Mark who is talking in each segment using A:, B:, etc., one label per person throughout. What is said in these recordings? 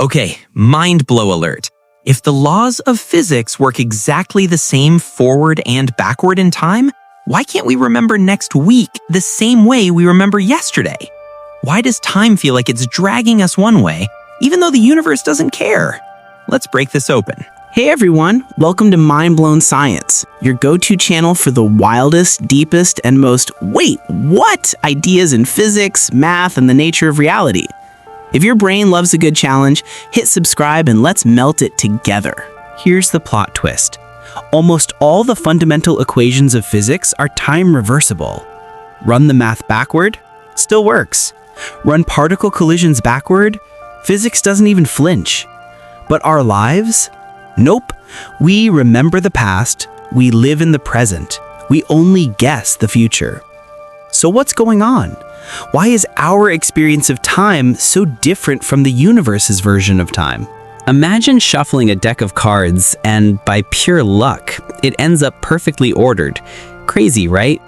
A: Okay, mind blow alert. If the laws of physics work exactly the same forward and backward in time, why can't we remember next week the same way we remember yesterday? Why does time feel like it's dragging us one way, even though the universe doesn't care? Let's break this open.
B: Hey everyone, welcome to Mind Blown Science, your go-to channel for the wildest, deepest, and most wait, what ideas in physics, math, and the nature of reality. If your brain loves a good challenge, hit subscribe and let's melt it together. Here's the plot twist. Almost all the fundamental equations of physics are time reversible. Run the math backward? Still works. Run particle collisions backward? Physics doesn't even flinch. But our lives? Nope. We remember the past, we live in the present, we only guess the future. So what's going on? Why is our experience of time so different from the universe's version of time? Imagine shuffling a deck of cards and by pure luck, it ends up perfectly ordered. Crazy, right?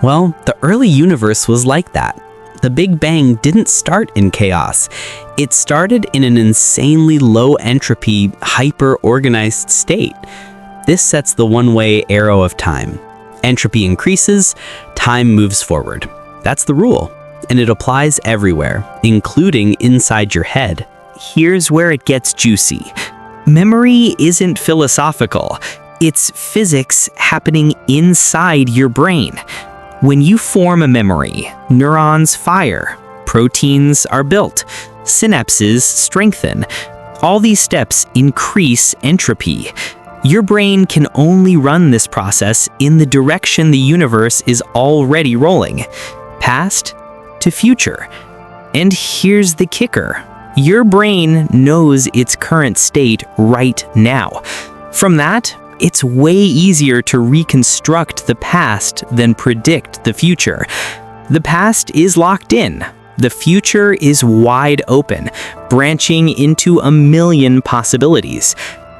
B: Well, the early universe was like that. The Big Bang didn't start in chaos. It started in an insanely low-entropy, hyper-organized state. This sets the one-way arrow of time. Entropy increases, time moves forward. That's the rule, and it applies everywhere, including inside your head.
A: Here's where it gets juicy. Memory isn't philosophical. It's physics happening inside your brain. When you form a memory, neurons fire, proteins are built, synapses strengthen. All these steps increase entropy. Your brain can only run this process in the direction the universe is already rolling, past to future. And here's the kicker. Your brain knows its current state right now. From that, it's way easier to reconstruct the past than predict the future. The past is locked in. The future is wide open, branching into a million possibilities.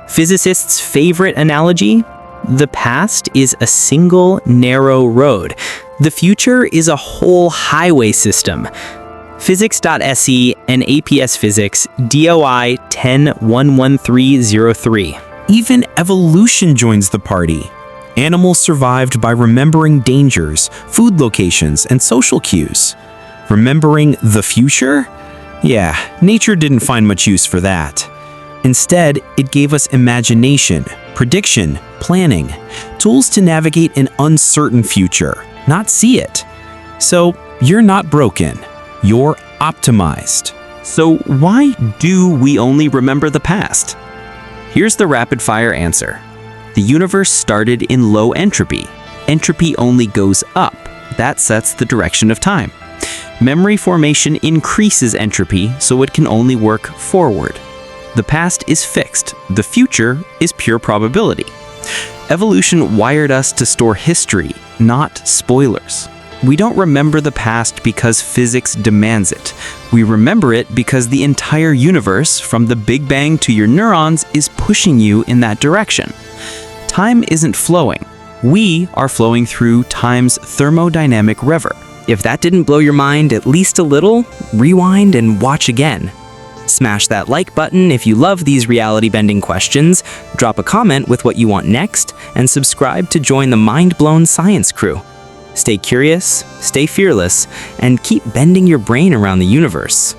A: Physicists' favorite analogy? The past is a single narrow road. The future is a whole highway system. Physics.se and APS Physics, DOI 10-11303.
C: Even evolution joins the party. Animals survived by remembering dangers, food locations, and social cues. Remembering the future? Yeah, nature didn't find much use for that. Instead, it gave us imagination, prediction, planning, tools to navigate an uncertain future, not see it. So, you're not broken. You're optimized.
A: So why do we only remember the past? Here's the rapid-fire answer. The universe started in low entropy. Entropy only goes up. That sets the direction of time. Memory formation increases entropy, so it can only work forward. The past is fixed. The future is pure probability. Evolution wired us to store history, not spoilers. We don't remember the past because physics demands it. We remember it because the entire universe, from the Big Bang to your neurons, is pushing you in that direction. Time isn't flowing. We are flowing through time's thermodynamic river. If that didn't blow your mind at least a little, rewind and watch again. Smash that like button if you love these reality-bending questions, drop a comment with what you want next, and subscribe to join the mind-blown science crew. Stay curious, stay fearless, and keep bending your brain around the universe.